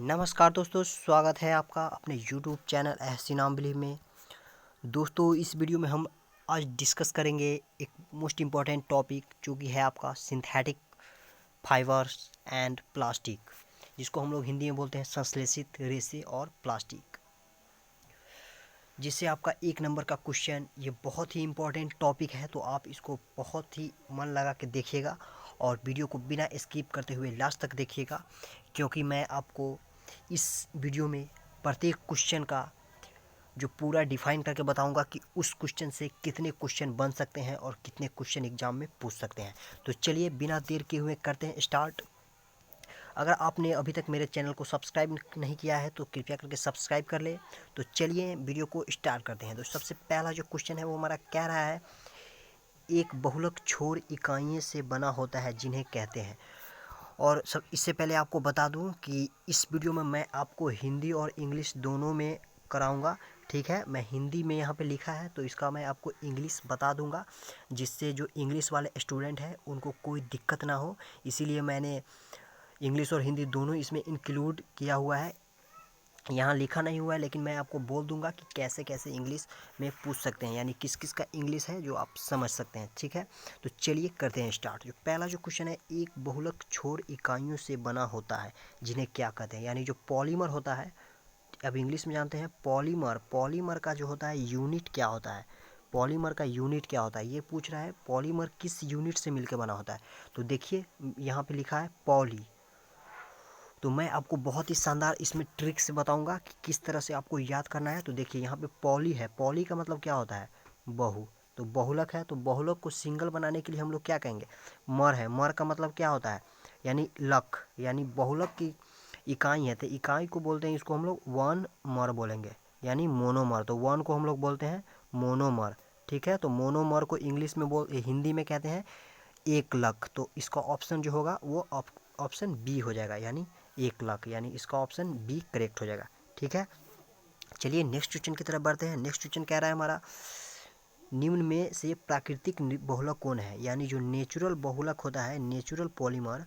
नमस्कार दोस्तों, स्वागत है आपका अपने YouTube चैनल एहसिन बिलीव में। दोस्तों, इस वीडियो में हम आज डिस्कस करेंगे एक मोस्ट इम्पॉर्टेंट टॉपिक जो कि है आपका सिंथेटिक फाइबर्स एंड प्लास्टिक, जिसको हम लोग हिंदी में बोलते हैं संश्लेषित रेशे और प्लास्टिक। जिससे आपका 1 नंबर का क्वेश्चन, ये बहुत ही इम्पोर्टेंट टॉपिक है, तो आप इसको बहुत ही मन लगा के देखिएगा और वीडियो को बिना स्किप करते हुए लास्ट तक देखिएगा, क्योंकि मैं आपको इस वीडियो में प्रत्येक क्वेश्चन का जो पूरा डिफाइन करके बताऊंगा कि उस क्वेश्चन से कितने क्वेश्चन बन सकते हैं और कितने क्वेश्चन एग्जाम में पूछ सकते हैं। तो चलिए बिना देर किए हुए करते हैं स्टार्ट। अगर आपने अभी तक मेरे चैनल को सब्सक्राइब नहीं किया है तो कृपया करके सब्सक्राइब कर ले। तो चलिए वीडियो को स्टार्ट करते हैं। तो सबसे पहला जो क्वेश्चन है वो हमारा कह रहा है, एक बहुलक छोर इकाइयों से बना होता है जिन्हें कहते हैं। और सब इससे पहले आपको बता दूं कि इस वीडियो में मैं आपको हिंदी और इंग्लिश दोनों में कराऊंगा। ठीक है, मैं हिंदी में यहाँ पे लिखा है तो इसका मैं आपको इंग्लिश बता दूंगा, जिससे जो इंग्लिश वाले स्टूडेंट हैं उनको कोई दिक्कत ना हो। इसीलिए मैंने इंग्लिश और हिंदी दोनों इसमें इंक्लूड किया हुआ है। यहाँ लिखा नहीं हुआ है, लेकिन मैं आपको बोल दूंगा कि कैसे कैसे इंग्लिश में पूछ सकते हैं, यानी किस किस का इंग्लिश है जो आप समझ सकते हैं। ठीक है, तो चलिए करते हैं स्टार्ट। जो पहला जो क्वेश्चन है, एक बहुलक छोर इकाइयों से बना होता है जिन्हें क्या कहते हैं, यानी जो पॉलीमर होता है। अब इंग्लिश में जानते हैं पॉलीमर। पॉलीमर का जो होता है यूनिट क्या होता है, पॉलीमर का यूनिट क्या होता है, ये पूछ रहा है। पॉलीमर किस यूनिट से मिलकर बना होता है, तो देखिए यहाँ पे लिखा है पॉली। तो मैं आपको बहुत ही शानदार इसमें ट्रिक से बताऊंगा कि किस तरह से आपको याद करना है। तो देखिए यहाँ पे पॉली है, पॉली का मतलब क्या होता है, बहु। तो बहुलक है, तो बहुलक को सिंगल बनाने के लिए हम लोग क्या कहेंगे, मर है। मर का मतलब क्या होता है, यानी लक, यानी बहुलक की इकाई है, तो इकाई को बोलते हैं, इसको हम लोग वन मर बोलेंगे, यानी मोनोमर। तो वन को हम लोग बोलते हैं मोनोमर। ठीक है, तो मोनोमर को इंग्लिश में हिंदी में कहते हैं 1 लाख। तो इसका ऑप्शन जो होगा वो ऑप्शन बी हो जाएगा, यानी 1 लाख, यानी इसका ऑप्शन बी करेक्ट हो जाएगा। ठीक है, चलिए नेक्स्ट क्वेश्चन की तरफ बढ़ते हैं। नेक्स्ट क्वेश्चन कह रहा है हमारा, निम्न में से प्राकृतिक बहुलक कौन है, यानी जो नेचुरल बहुलक होता है, नेचुरल पॉलीमर,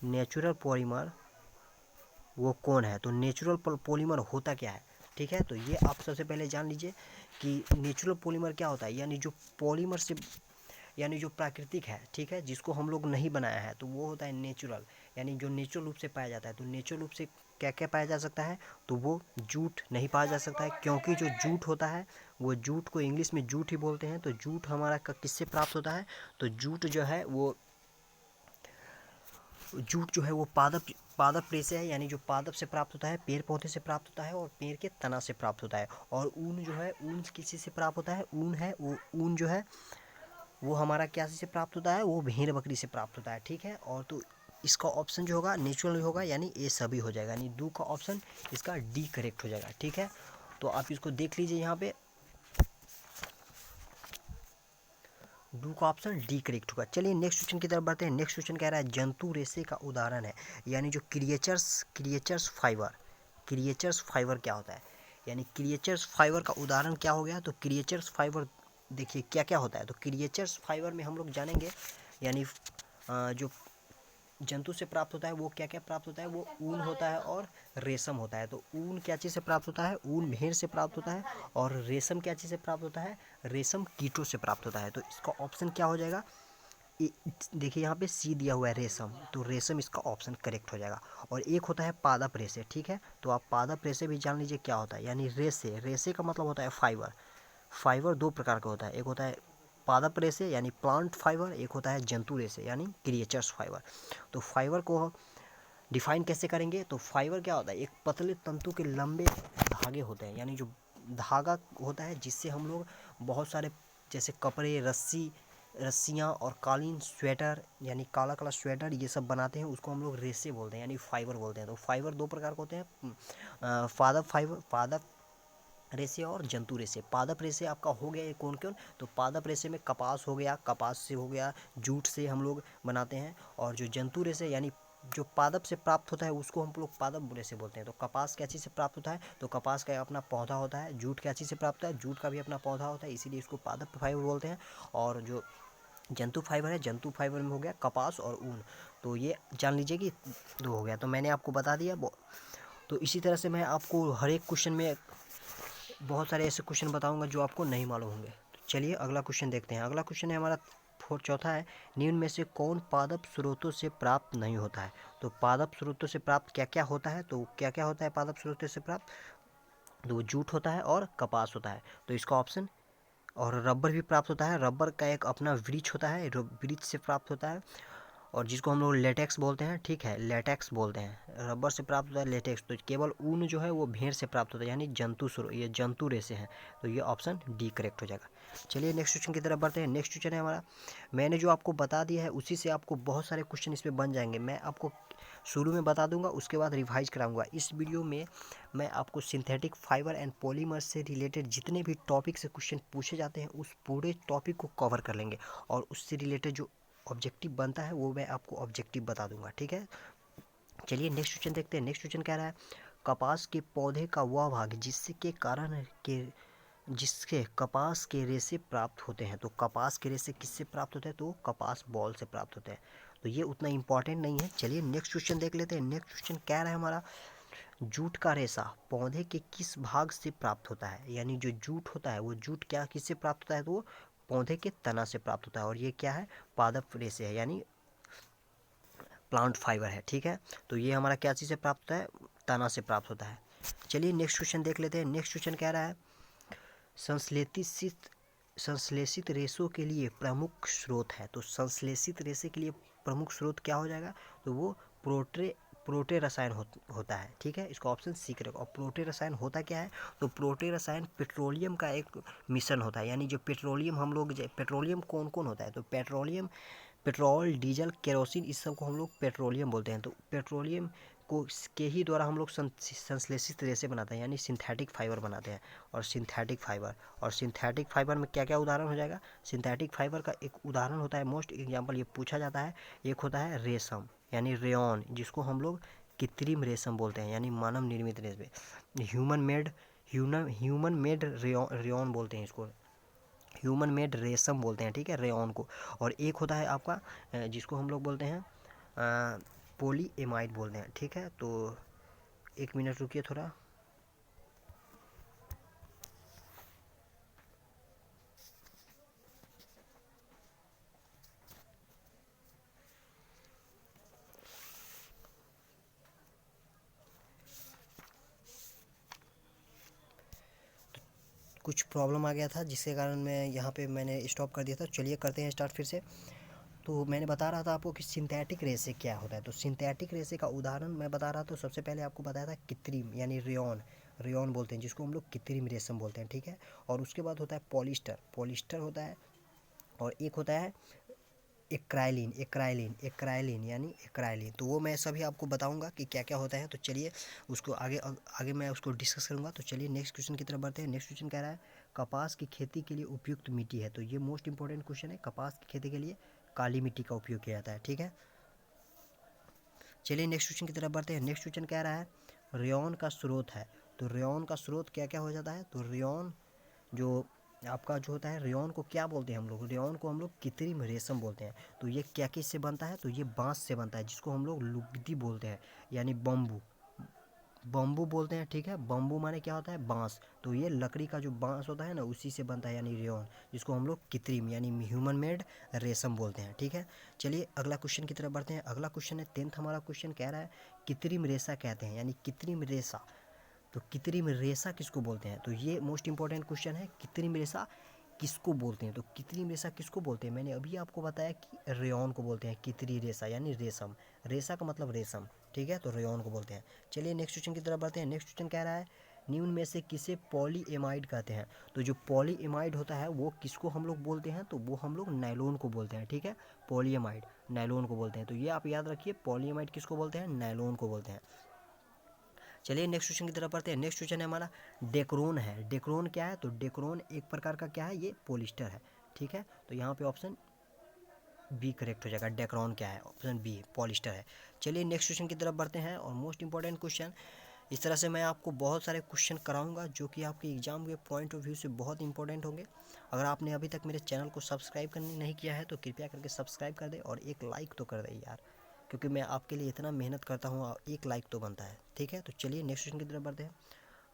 नेचुरल पॉलीमर वो कौन है। तो नेचुरल पॉलीमर होता क्या है। ठीक है, तो ये आप सबसे पहले जान लीजिए कि नेचुरल पॉलीमर क्या होता है, यानी जो पॉलीमर से, यानी जो प्राकृतिक है, ठीक है, जिसको हम लोग नहीं बनाया है, तो वो होता है नेचुरल, यानी जो नेचुरल रूप से पाया जाता है। तो नेचुरल रूप से क्या क्या पाया जा सकता है, तो वो जूट नहीं पाया जा सकता है, क्योंकि जो जूट होता है वो जूट को इंग्लिश में जूट ही बोलते हैं। तो जूट हमारा किससे प्राप्त होता है, तो जूट जो है वो, जूट जो है वो पादप पादप रेशे है, यानी जो पादप से प्राप्त होता है, पेड़ पौधे से प्राप्त होता है और पेड़ के तना से प्राप्त होता है। और ऊन जो है, ऊन किसी से प्राप्त होता है, ऊन है वो, ऊन जो है वो हमारा क्या से प्राप्त होता है, वो भेड़ बकरी से प्राप्त होता है। ठीक है, और तो इसका ऑप्शन जो होगा नेचुरल होगा, यानी ये सभी हो जाएगा, यानी दो का ऑप्शन इसका डी करेक्ट हो जाएगा। ठीक है, तो आप इसको देख लीजिए, यहाँ पे डू का ऑप्शन डी करेक्ट होगा। चलिए नेक्स्ट क्वेश्चन की तरफ बढ़ते हैं। नेक्स्ट क्वेश्चन कह रहा है, जंतु रेशे का उदाहरण है, यानी जो क्रिएचर्स फाइबर, क्रिएचर्स फाइबर क्या होता है, यानी क्रिएचर्स फाइबर का उदाहरण क्या हो गया। तो क्रिएचर्स फाइबर देखिए क्या क्या होता है। तो क्रिएचर्स फाइबर में हम लोग जानेंगे, यानी जो जंतु से प्राप्त होता है वो क्या क्या प्राप्त होता है, वो ऊन होता है और रेशम होता है। तो ऊन क्या चीज़ से प्राप्त होता है, ऊन भेड़ से प्राप्त होता है, और रेशम क्या चीज़ से प्राप्त होता है, रेशम कीटों से प्राप्त होता है। तो इसका ऑप्शन क्या हो जाएगा, देखिए यहाँ पे सी दिया हुआ है रेशम, तो रेशम इसका ऑप्शन करेक्ट हो जाएगा। और एक होता है पादप रेशे। ठीक है, तो आप पादप रेशे भी जान लीजिए क्या होता है, यानी रेशे, रेशे का मतलब होता है फाइबर। फाइबर दो प्रकार का होता है, एक होता है पादप रेशे यानी प्लांट फाइबर, एक होता है जंतु रेशे यानी क्रिएचर्स फाइबर। तो फाइबर को डिफाइन कैसे करेंगे, तो फाइबर क्या होता है, एक पतले तंतु के लंबे धागे होते हैं, यानी जो धागा होता है जिससे हम लोग बहुत सारे, जैसे कपड़े, रस्सियाँ और कालीन, स्वेटर, यानी काला काला स्वेटर, ये सब बनाते हैं, उसको हम लोग रेशे बोलते हैं, यानी फाइबर बोलते हैं। तो फाइबर दो प्रकार के होते हैं, पादप रेशे और जंतु रेशे। पादप रेशे आपका हो गया ये कौन कौन, तो पादप रेशे में कपास हो गया, कपास से हो गया, जूट से हम लोग बनाते हैं। और जो जंतु रेशे यानी जो पादप से प्राप्त होता है उसको हम लोग पादप रेशे बोलते हैं। तो कपास क्या चीज़ से प्राप्त होता है, तो कपास का अपना पौधा होता है। जूट क्या चीज़ से प्राप्त होता है, जूट का भी अपना पौधा होता है, इसीलिए इसको पादप फाइबर बोलते हैं। और जो जंतु फाइबर है, जंतु फाइबर में हो गया कपास और ऊन। तो ये जान लीजिए कि दो हो गया, तो मैंने आपको बता दिया। तो इसी तरह से मैं आपको हर एक क्वेश्चन में बहुत सारे ऐसे क्वेश्चन बताऊंगा जो आपको नहीं मालूम होंगे। तो चलिए अगला क्वेश्चन देखते हैं। अगला क्वेश्चन है हमारा चौथा है, निम्न में से कौन पादप स्रोतों से प्राप्त नहीं होता है। तो पादप स्रोतों से प्राप्त क्या क्या होता है, तो क्या क्या होता है पादप स्रोतों से प्राप्त, तो वो जूट होता है और कपास होता है। तो इसका ऑप्शन, और रबर भी प्राप्त होता है, रबर का एक अपना वृक्ष होता है, वृक्ष से प्राप्त होता है, और जिसको हम लोग लेटेक्स बोलते हैं, ठीक है, लेटेक्स बोलते हैं। रबर से प्राप्त होता है लेटेक्स। तो केवल ऊन जो है वो भेड़ से प्राप्त होता है, यानी ये जंतु रेशे हैं। तो ये ऑप्शन डी करेक्ट हो जाएगा। चलिए नेक्स्ट क्वेश्चन की तरफ बढ़ते हैं। नेक्स्ट क्वेश्चन है हमारा, मैंने जो आपको बता दिया है उसी से आपको बहुत सारे क्वेश्चन इसमें बन जाएंगे। मैं आपको शुरू में बता दूंगा, उसके बाद रिवाइज कराऊंगा। इस वीडियो में मैं आपको सिंथेटिक फाइबर एंड पॉलीमर से रिलेटेड जितने भी टॉपिक से क्वेश्चन पूछे जाते हैं उस पूरे टॉपिक को कवर कर लेंगे, और उससे रिलेटेड जो ऑब्जेक्टिव बनता है वो मैं आपको ऑब्जेक्टिव बता दूंगा, ठीक है। चलिए नेक्स्ट क्वेश्चन देखते हैं। नेक्स्ट क्वेश्चन कह रहा है, कपास के पौधे का वह भाग जिसके कपास के रेशे प्राप्त होते हैं। तो कपास के रेशे किससे प्राप्त होते हैं, तो कपास बॉल से प्राप्त होते हैं। तो ये उतना इंपॉर्टेंट नहीं है। चलिए नेक्स्ट क्वेश्चन देख लेते हैं। नेक्स्ट क्वेश्चन कह रहा है हमारा, जूट का रेशा पौधे के किस भाग से प्राप्त होता है। यानी जो जूट होता है वो जूट क्या किससे प्राप्त होता है, तो वो पौधे के तना से प्राप्त होता है। और ये क्या है, पादप रेशे है, यानी प्लांट फाइबर है, ठीक है। तो ये हमारा क्या चीज़ से प्राप्त होता है, तना से प्राप्त होता है। चलिए नेक्स्ट क्वेश्चन देख लेते हैं। नेक्स्ट क्वेश्चन कह रहा है, संश्लेषित संश्लेषित रेशों के लिए प्रमुख स्रोत है। तो संश्लेषित रेशे के लिए प्रमुख स्रोत क्या हो जाएगा, तो वो प्रोटे रसायन होता है, ठीक है। इसका ऑप्शन सी करेगा। और प्रोटे रसायन होता क्या है, तो प्रोटे रसायन पेट्रोलियम का एक मिश्रण होता है। यानी जो पेट्रोलियम पेट्रोलियम कौन कौन होता है, तो पेट्रोलियम, पेट्रोल, डीजल, केरोसिन, इस सब को हम लोग पेट्रोलियम बोलते हैं। तो पेट्रोलियम को के ही द्वारा हम लोग संश्लेषित रेशे बनाते हैं, यानी सिंथेटिक फाइबर बनाते हैं। और सिंथेटिक फाइबर में क्या क्या उदाहरण हो जाएगा, सिंथेटिक फाइबर का एक उदाहरण होता है, मोस्ट एग्जाम्पल ये पूछा जाता है, एक होता है रेशम यानी रेयॉन, जिसको हम लोग कृत्रिम रेशम बोलते हैं, यानी मानव निर्मित रेशम, ह्यूमन मेड रेयॉन बोलते हैं इसको, ह्यूमन मेड रेशम बोलते हैं, ठीक है, रेयॉन को। और एक होता है आपका जिसको हम लोग बोलते हैं पॉली एमाइड बोलते हैं, ठीक है। तो एक मिनट रुकिए थोड़ा। कुछ प्रॉब्लम आ गया था जिसके कारण मैं यहाँ पे मैंने स्टॉप कर दिया था। चलिए करते हैं स्टार्ट फिर से। तो मैंने बता रहा था आपको कि सिंथेटिक रेशे क्या होता है। तो सिंथेटिक रेशे का उदाहरण मैं बता रहा था, तो सबसे पहले आपको बताया था कृत्रिम, यानी रेयॉन बोलते हैं, जिसको हम लोग कृत्रिम रेशम बोलते हैं, ठीक है। और उसके बाद होता है पॉलिस्टर होता है। और एक होता है एक्राइलिन यानी एक्राइलिन। तो वो मैं सभी आपको बताऊंगा कि क्या क्या होता है। तो चलिए उसको आगे आगे मैं उसको डिस्कस करूंगा। तो चलिए नेक्स्ट क्वेश्चन की तरफ बढ़ते हैं। नेक्स्ट क्वेश्चन कह रहा है, कपास की खेती के लिए उपयुक्त मिट्टी है। तो ये मोस्ट इंपॉर्टेंट क्वेश्चन है। कपास की खेती के लिए काली मिट्टी का उपयोग किया जाता है, ठीक है। चलिए नेक्स्ट क्वेश्चन की तरफ बढ़ते हैं। नेक्स्ट क्वेश्चन कह रहा है, रेयॉन का स्रोत है। तो रेयॉन का स्रोत क्या क्या हो जाता है, तो रेयॉन जो आपका जो होता है, रेयॉन को क्या बोलते हैं हम लोग, रेयॉन को हम लोग कृत्रिम रेशम बोलते हैं। तो ये क्या किस से बनता है, तो ये बांस से बनता है, जिसको हम लोग लुगदी बोलते हैं, यानी बम्बू बोलते हैं, ठीक है। बम्बू माने क्या होता है, बांस। तो ये लकड़ी का जो बांस होता है ना, उसी से बनता है, यानी रेयॉन, जिसको हम लोग कृत्रिम यानी ह्यूमन मेड रेशम बोलते हैं, ठीक है। चलिए अगला क्वेश्चन की तरफ बढ़ते हैं। अगला क्वेश्चन है 10th हमारा क्वेश्चन कह रहा है, कृत्रिम रेशा कहते हैं, यानी कृत्रिम रेशा। तो कृत्रिम रेशा किसको बोलते हैं, तो ये मोस्ट इंपॉर्टेंट क्वेश्चन है, कृत्रिम रेशा किसको बोलते हैं। तो कृत्रिम रेशा किसको बोलते हैं, मैंने अभी आपको बताया कि रेयॉन को बोलते हैं कृत्रिम रेशा, यानी रेशम, रेशा का मतलब रेशम, ठीक है। तो रेयॉन को बोलते हैं। चलिए नेक्स्ट क्वेश्चन की तरफ बढ़ते हैं। नेक्स्ट क्वेश्चन कह रहा है, निम्न में से किसे पॉली एमाइड कहते हैं। तो जो पॉली एमाइड होता है वो किसको हम लोग बोलते हैं, तो वो हम लोग नायलॉन को बोलते हैं, ठीक है। पॉली एमाइड नायलॉन को बोलते हैं। तो ये आप याद रखिए, पॉली एमाइड किसको बोलते हैं, नायलॉन को बोलते हैं। चलिए नेक्स्ट क्वेश्चन की तरफ बढ़ते हैं। नेक्स्ट क्वेश्चन है हमारा, डेक्रोन है। डेक्रोन क्या है, तो डेक्रोन एक प्रकार का क्या है, ये पॉलिस्टर है, ठीक है। तो यहाँ पे ऑप्शन बी करेक्ट हो जाएगा। डेक्रोन क्या है, ऑप्शन बी पॉलिस्टर है। चलिए नेक्स्ट क्वेश्चन की तरफ बढ़ते हैं, और मोस्ट इंपॉर्टेंट क्वेश्चन। इस तरह से मैं आपको बहुत सारे क्वेश्चन कराऊंगा जो कि आपके एग्जाम के पॉइंट ऑफ व्यू से बहुत इंपॉर्टेंट होंगे। अगर आपने अभी तक मेरे चैनल को सब्सक्राइब करने नहीं किया है तो कृपया करके सब्सक्राइब कर दे, और एक लाइक तो कर दे यार, क्योंकि मैं आपके लिए इतना मेहनत करता हूँ, एक लाइक तो बनता है। ठीक है, तो चलिए नेक्स्ट क्वेश्चन की तरफ बढ़ते हैं।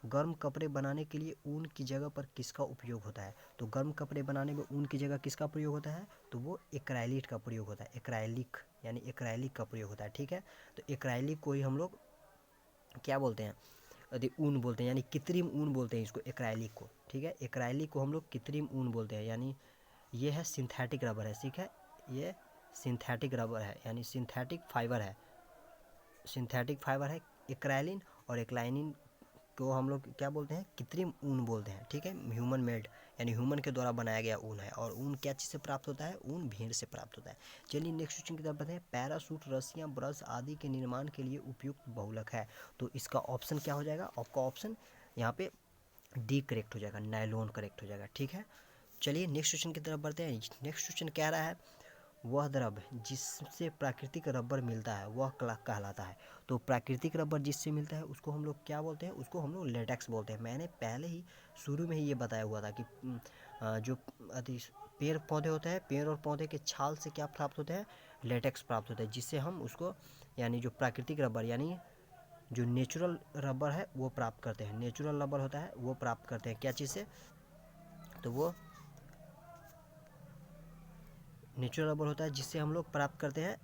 गर्म कपड़े बनाने के लिए ऊन की जगह पर किसका उपयोग होता है? तो गर्म कपड़े बनाने में ऊन की जगह किसका प्रयोग होता है? तो वो एक्राइलिक का प्रयोग होता है। एक्राइलिक यानी एक्राइलिक का प्रयोग होता है। ठीक है, तो एक्राइलिक को ही हम लोग क्या बोलते हैं? यदि ऊन बोलते हैं, यानी कृत्रिम ऊन बोलते हैं इसको, एक्राइलिक को। ठीक है, एक्राइलिक को हम लोग कृत्रिम ऊन बोलते हैं। यानी ये है सिंथेटिक रबर है। ठीक है, ये सिंथेटिक रबर है, यानी सिंथेटिक फाइबर है। सिंथेटिक फाइबर है एक्राइलिन, और एक्राइलिन को हम लोग क्या बोलते हैं? कृत्रिम ऊन बोलते हैं। ठीक है, ह्यूमन मेड यानी ह्यूमन के द्वारा बनाया गया ऊन है। और ऊन क्या चीज़ से प्राप्त होता है? ऊन भेड़ से प्राप्त होता है। चलिए नेक्स्ट क्वेश्चन की तरफ बढ़ते हैं। पैराशूट, रस्सियाँ, ब्रश आदि के निर्माण के लिए उपयुक्त बहुलक है। तो इसका ऑप्शन क्या हो जाएगा? आपका ऑप्शन यहाँ पे डी करेक्ट हो जाएगा, नायलॉन करेक्ट हो जाएगा। ठीक है, चलिए नेक्स्ट क्वेश्चन की तरफ बढ़ते हैं। नेक्स्ट क्वेश्चन कह रहा है वह द्रव्य जिससे प्राकृतिक रबर मिलता है वह कहलाता है। तो प्राकृतिक रबर जिससे मिलता है उसको हम लोग क्या बोलते हैं? उसको हम लोग लेटेक्स बोलते हैं। मैंने पहले ही शुरू में ही ये बताया हुआ था कि जो पेड़ पौधे होते हैं, पेड़ और पौधे के छाल से क्या प्राप्त होता है? लेटेक्स प्राप्त होता है, जिससे हम उसको यानी जो प्राकृतिक रबर यानी जो नेचुरल रबर है वो प्राप्त करते हैं। नेचुरल रबर होता है वो प्राप्त करते हैं क्या चीज़ से? तो वो नेचुरल रबर होता है जिससे हम लोग प्राप्त करते हैं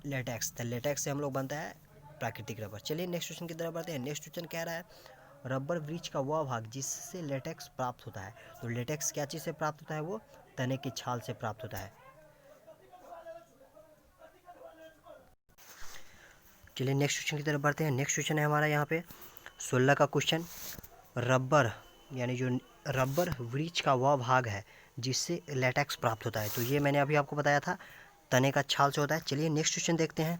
लेटेक्स। तो लेटेक्स से हम लोग बनता है प्राकृतिक रबर। चलिए नेक्स्ट क्वेश्चन की तरफ बढ़ते हैं। नेक्स्ट क्वेश्चन कह रहा है रबर वृक्ष का वह भाग जिससे लेटेक्स प्राप्त होता है। तो लेटेक्स क्या चीज़ से प्राप्त होता है? वो तने की छाल से प्राप्त होता है। चलिए नेक्स्ट क्वेश्चन की तरफ बढ़ते हैं। नेक्स्ट क्वेश्चन है हमारा यहाँ पे 16 का क्वेश्चन। रबर यानी जो रबर वृक्ष का वह भाग है जिससे लेटेक्स प्राप्त होता है। तो ये मैंने अभी आपको बताया था, तने का छाल से होता है। चलिए नेक्स्ट क्वेश्चन देखते हैं।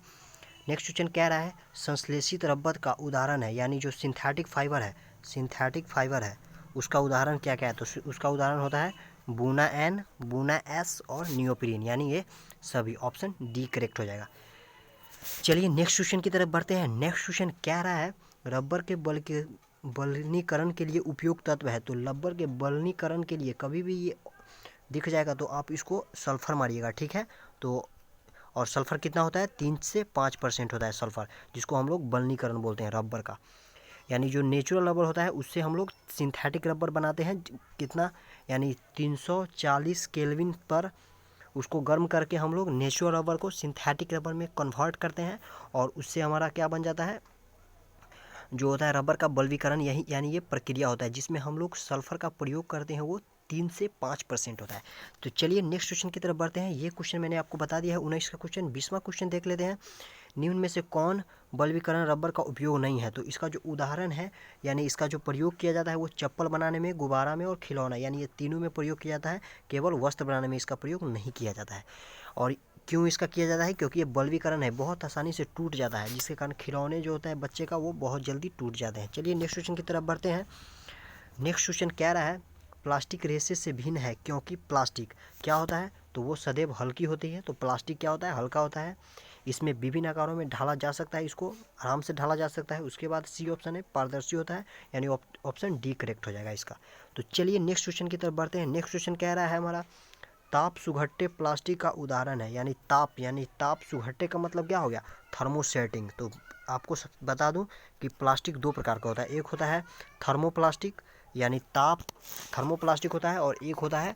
नेक्स्ट क्वेश्चन कह रहा है संश्लेषित रबर का उदाहरण है, यानी जो सिंथेटिक फाइबर है, सिंथेटिक फाइबर है उसका उदाहरण क्या क्या है? तो उसका उदाहरण होता है बूना एन, बूना एस और नियोप्रीन, यानी ये सभी। ऑप्शन डी करेक्ट हो जाएगा। चलिए नेक्स्ट क्वेश्चन की तरफ बढ़ते हैं। नेक्स्ट क्वेश्चन कह रहा है रबर के बलनीकरण के लिए उपयुक्त तत्व है। तो रबर के बलनीकरण के लिए कभी भी ये दिख जाएगा तो आप इसको सल्फर मारिएगा। ठीक है, तो और सल्फ़र कितना होता है? 3 से 5% होता है सल्फ़र, जिसको हम लोग बलनीकरण बोलते हैं रबर का। यानी जो नेचुरल रबर होता है उससे हम लोग सिंथेटिक रबर बनाते हैं। कितना? यानी 340 केल्विन पर उसको गर्म करके हम लोग नेचुरल रबर को सिंथेटिक रबर में कन्वर्ट करते हैं, और उससे हमारा क्या बन जाता है? जो होता है रबर का बल्वीकरण, यही यानी ये प्रक्रिया होता है जिसमें हम लोग सल्फ़र का प्रयोग करते हैं, वो 3 से 5% होता है। तो चलिए नेक्स्ट क्वेश्चन की तरफ बढ़ते हैं। ये क्वेश्चन मैंने आपको बता दिया है 19 का क्वेश्चन। 20वां क्वेश्चन देख लेते हैं। निम्न में से कौन बल्वीकरण रबर का उपयोग नहीं है? तो इसका जो उदाहरण है यानी इसका जो प्रयोग किया जाता है वो चप्पल बनाने में, गुब्बारा में और खिलौना, यानी ये तीनों में प्रयोग किया जाता है। केवल वस्त्र बनाने में इसका प्रयोग नहीं किया जाता है। और क्यों इसका किया जाता है? क्योंकि ये बल्वीकरण है, बहुत आसानी से टूट जाता है, जिसके कारण खिलौने जो होता है बच्चे का वो बहुत जल्दी टूट जाते हैं। चलिए नेक्स्ट क्वेश्चन की तरफ बढ़ते हैं। नेक्स्ट क्वेश्चन कह रहा है प्लास्टिक रेसे से भिन्न है क्योंकि प्लास्टिक क्या होता है? तो वो सदैव हल्की होती है। तो प्लास्टिक क्या होता है? हल्का होता है। इसमें विभिन्न आकारों में ढाला जा सकता है, इसको आराम से ढाला जा सकता है। उसके बाद सी ऑप्शन है पारदर्शी होता है, यानी ऑप्शन डी करेक्ट हो जाएगा इसका। तो चलिए नेक्स्ट क्वेश्चन की तरफ बढ़ते हैं। नेक्स्ट क्वेश्चन कह रहा है हमारा ताप सुघट्टे प्लास्टिक का उदाहरण है। यानी ताप सुघट्टे का मतलब क्या हो गया? थर्मोसेटिंग। तो आपको बता दूं कि प्लास्टिक दो प्रकार का होता है। एक होता है थर्मोप्लास्टिक यानी ताप थर्मोप्लास्टिक होता है, और एक होता है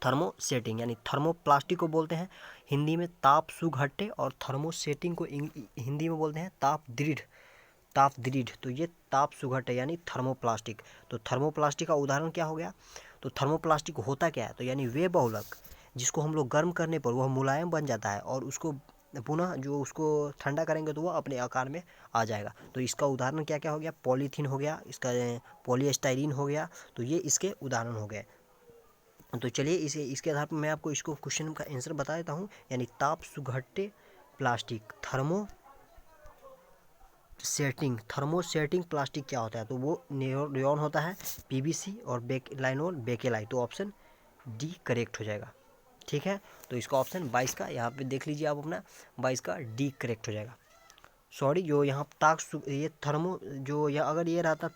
थर्मोसेटिंग। यानी थर्मोप्लास्टिक को बोलते हैं हिंदी में ताप सुघट्टे, और थर्मोसेटिंग को हिंदी में बोलते हैं ताप दृढ़। तो ये ताप सुघट्टे यानी थर्मोप्लास्टिक। तो थर्मोप्लास्टिक का उदाहरण क्या हो गया? तो थर्मोप्लास्टिक होता क्या है? तो यानी वे बहुलक जिसको हम लोग गर्म करने पर वह मुलायम बन जाता है, और उसको पुनः जो उसको ठंडा करेंगे तो वह अपने आकार में आ जाएगा। तो इसका उदाहरण क्या क्या हो गया? पॉलीथीन हो गया, इसका पॉलीस्टाइरीन हो गया। तो ये इसके उदाहरण हो गए। तो चलिए इसके आधार पर मैं आपको इसको क्वेश्चन का आंसर बता देता हूँ। यानी ताप सुघट्टे प्लास्टिक थर्मोसेटिंग प्लास्टिक क्या होता है? तो वो रेयॉन होता है, पीवीसी और लाइनोल बेकेलाई। तो ऑप्शन डी करेक्ट हो जाएगा। ठीक है, तो इसका ऑप्शन 22 का यहाँ पे देख लीजिए आप अपना, 22 का डी करेक्ट हो जाएगा। सॉरी, जो यहाँ ये थर्मो जो यह अगर ये रहता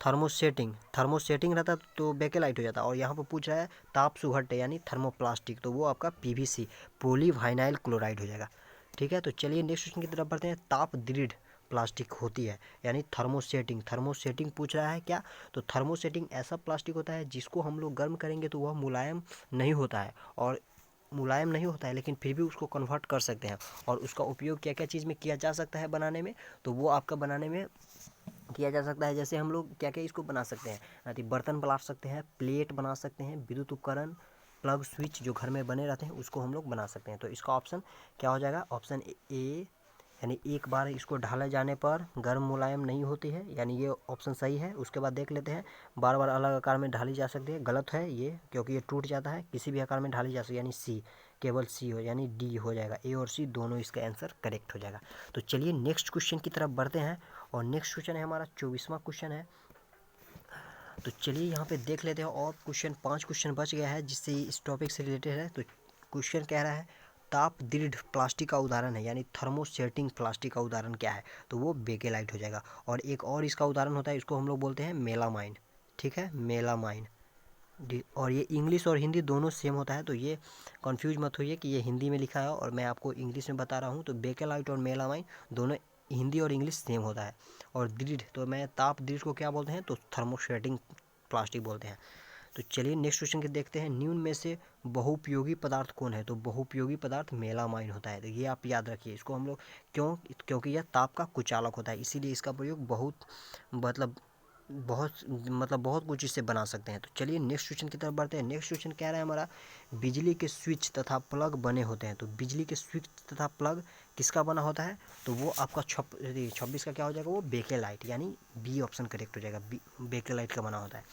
थर्मोसेटिंग रहता तो बेकेलाइट हो जाता। और यहाँ पर पूछ रहा है ताप सुघट्य यानी थर्मोप्लास्टिक, तो वो आपका पीवीसी पॉलीविनाइल क्लोराइड हो जाएगा। ठीक है, तो चलिए नेक्स्ट क्वेश्चन की तरफ बढ़ते हैं। ताप दृढ़ प्लास्टिक होती है यानी थर्मोसेटिंग पूछ रहा है क्या, तो थर्मोसेटिंग ऐसा प्लास्टिक होता है जिसको हम लोग गर्म करेंगे तो वह मुलायम नहीं होता है, और मुलायम नहीं होता है लेकिन फिर भी उसको कन्वर्ट कर सकते हैं। और उसका उपयोग क्या क्या चीज़ में किया जा सकता है बनाने में, तो वो आपका बनाने में किया जा सकता है। जैसे हम लोग क्या क्या इसको बना सकते हैं, यदि बर्तन बना सकते हैं, प्लेट बना सकते हैं, विद्युत उपकरण, प्लग स्विच जो घर में बने रहते हैं उसको हम लोग बना सकते हैं। तो इसका ऑप्शन क्या हो जाएगा, ऑप्शन ए यानी एक बार इसको ढाले जाने पर गर्म मुलायम नहीं होती है, यानी ये ऑप्शन सही है। उसके बाद देख लेते हैं, बार बार अलग आकार में ढाली जा सकती है, गलत है ये, क्योंकि ये टूट जाता है। किसी भी आकार में ढाली जा सकती है यानी सी, केवल सी हो, यानी डी हो जाएगा। ए और सी दोनों इसका आंसर करेक्ट हो जाएगा। तो चलिए नेक्स्ट क्वेश्चन की तरफ बढ़ते हैं, और नेक्स्ट क्वेश्चन है हमारा 24वां क्वेश्चन है। तो चलिए यहाँ पे देख लेते हैं, और क्वेश्चन 5 क्वेश्चन बच गया है जिससे इस टॉपिक से रिलेटेड है। तो क्वेश्चन कह रहा है ताप दृढ़ प्लास्टिक का उदाहरण है यानी थर्मोसेटिंग प्लास्टिक का उदाहरण क्या है, तो वो बेकेलाइट हो जाएगा। और एक और इसका उदाहरण होता है, इसको हम लोग बोलते हैं मेलामाइन। ठीक है, मेलामाइन। और ये इंग्लिश और हिंदी दोनों सेम होता है, तो ये कंफ्यूज मत होइए कि ये हिंदी में लिखा है और मैं आपको इंग्लिश में बता रहा हूँ। तो बेकेलाइट और मेलामाइन दोनों हिंदी और इंग्लिश सेम होता है। और दृढ़, तो मैं ताप दृढ़ को क्या बोलते हैं, तो थर्मोसेटिंग प्लास्टिक बोलते हैं। तो चलिए नेक्स्ट क्वेश्चन के देखते हैं। निम्न में से बहुपयोगी पदार्थ कौन है, तो बहुपयोगी पदार्थ मेलामाइन होता है। तो ये आप याद रखिए, इसको हम लोग क्योंकि यह ताप का कुचालक होता है, इसीलिए इसका प्रयोग बहुत कुछ इससे बना सकते हैं। तो चलिए नेक्स्ट क्वेश्चन की तरफ बढ़ते हैं। नेक्स्ट क्वेश्चन कह रहा है हमारा बिजली के स्विच तथा प्लग बने होते हैं, तो बिजली के स्विच तथा प्लग किसका बना होता है, तो वो आपका 26 का क्या हो जाएगा, वो बेकेलाइट यानी बी ऑप्शन करेक्ट हो जाएगा, बेकेलाइट का बना होता है।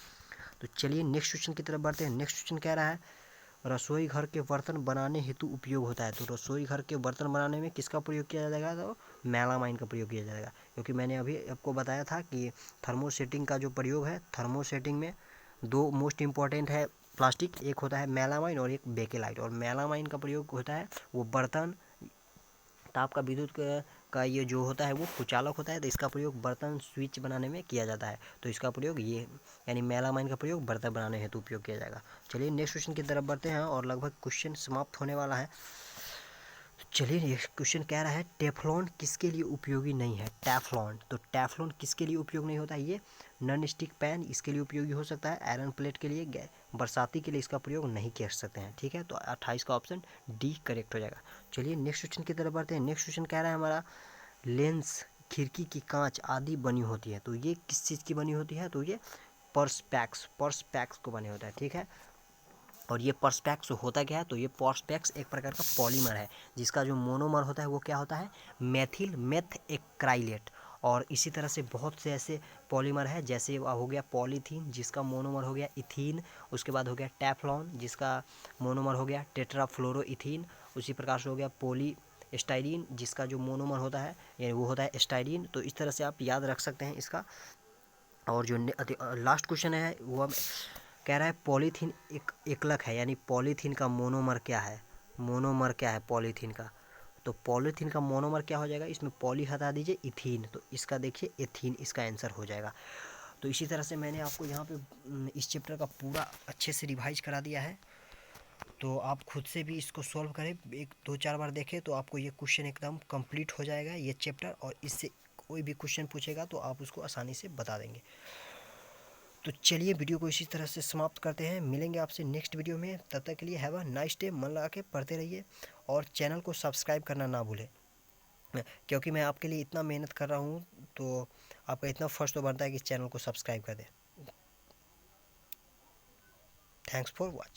तो चलिए नेक्स्ट क्वेश्चन की तरफ बढ़ते हैं। नेक्स्ट क्वेश्चन कह रहा है रसोई घर के बर्तन बनाने हेतु उपयोग होता है, तो रसोई घर के बर्तन बनाने में किसका प्रयोग किया जाएगा, तो मेलामाइन का प्रयोग किया जाएगा। क्योंकि मैंने अभी आपको बताया था कि थर्मोसेटिंग का जो प्रयोग है, थर्मोसेटिंग में दो मोस्ट इम्पॉर्टेंट है प्लास्टिक, एक होता है मेलामाइन और एक बेकेलाइट। और मेलामाइन का प्रयोग होता है वो बर्तन, ताप का विद्युत का ये जो होता है वो कुचालक होता है, तो इसका प्रयोग बर्तन स्विच बनाने में किया जाता है। तो इसका प्रयोग ये यानी मेलामाइन का प्रयोग बर्तन बनाने हेतु उपयोग किया जाएगा। चलिए नेक्स्ट क्वेश्चन की तरफ बढ़ते हैं, और लगभग क्वेश्चन समाप्त होने वाला है। चलिए ये क्वेश्चन कह रहा है टेफ्लॉन किसके लिए उपयोगी नहीं है, टेफ्लॉन, तो टेफ्लॉन किसके लिए उपयोग नहीं होता है, ये नॉन स्टिक पैन इसके लिए उपयोगी हो सकता है, आयरन प्लेट के लिए, बरसाती के लिए इसका प्रयोग नहीं कर सकते हैं। ठीक है, तो 28 का ऑप्शन डी करेक्ट हो जाएगा। चलिए नेक्स्ट क्वेश्चन की तरफ बढ़ते हैं। नेक्स्ट क्वेश्चन कह रहा है हमारा लेंस, खिड़की की कांच आदि बनी होती है, तो ये किस चीज़ की बनी होती है, तो ये पर्सपेक्स को बने होता है। ठीक है, और ये पर्सपेक्स होता क्या है, तो ये पर्सपेक्स एक प्रकार का पॉलीमर है जिसका जो मोनोमर होता है वो क्या होता है, मेथिल मेथ एक्राइलेट। और इसी तरह से बहुत से ऐसे पॉलीमर है, जैसे हो गया पॉलीथीन जिसका मोनोमर हो गया इथीन, उसके बाद हो गया टेफ्लॉन जिसका मोनोमर हो गया टेट्राफ्लोरोइथीन, उसी प्रकार से हो गया पॉली स्टाइरीन जिसका जो मोनोमर होता है यानी वो होता है स्टाइरीन। तो इस तरह से आप याद रख सकते हैं इसका। और जो लास्ट क्वेश्चन है वो कह रहा है पॉलीथीन एक एकलक है, यानी पॉलीथीन का मोनोमर क्या है, मोनोमर क्या है पॉलीथीन का, तो पॉलीथीन का मोनोमर क्या हो जाएगा, इसमें पॉली हटा दीजिए इथीन, तो इसका देखिए एथीन इसका आंसर हो जाएगा। तो इसी तरह से मैंने आपको यहाँ पे इस चैप्टर का पूरा अच्छे से रिवाइज करा दिया है, तो आप खुद से भी इसको सॉल्व करें, एक 2-4 बार देखें तो आपको ये क्वेश्चन एकदम कंप्लीट हो जाएगा ये चैप्टर, और इससे कोई भी क्वेश्चन पूछेगा तो आप उसको आसानी से बता देंगे। तो चलिए वीडियो को इसी तरह से समाप्त करते हैं, मिलेंगे आपसे नेक्स्ट वीडियो में, तब तक के लिए हैव अ नाइस डे, मन लगा के पढ़ते रहिए और चैनल को सब्सक्राइब करना ना भूलें, क्योंकि मैं आपके लिए इतना मेहनत कर रहा हूँ तो आपका इतना फर्ज तो बनता है कि चैनल को सब्सक्राइब कर दें। Thanks for watching.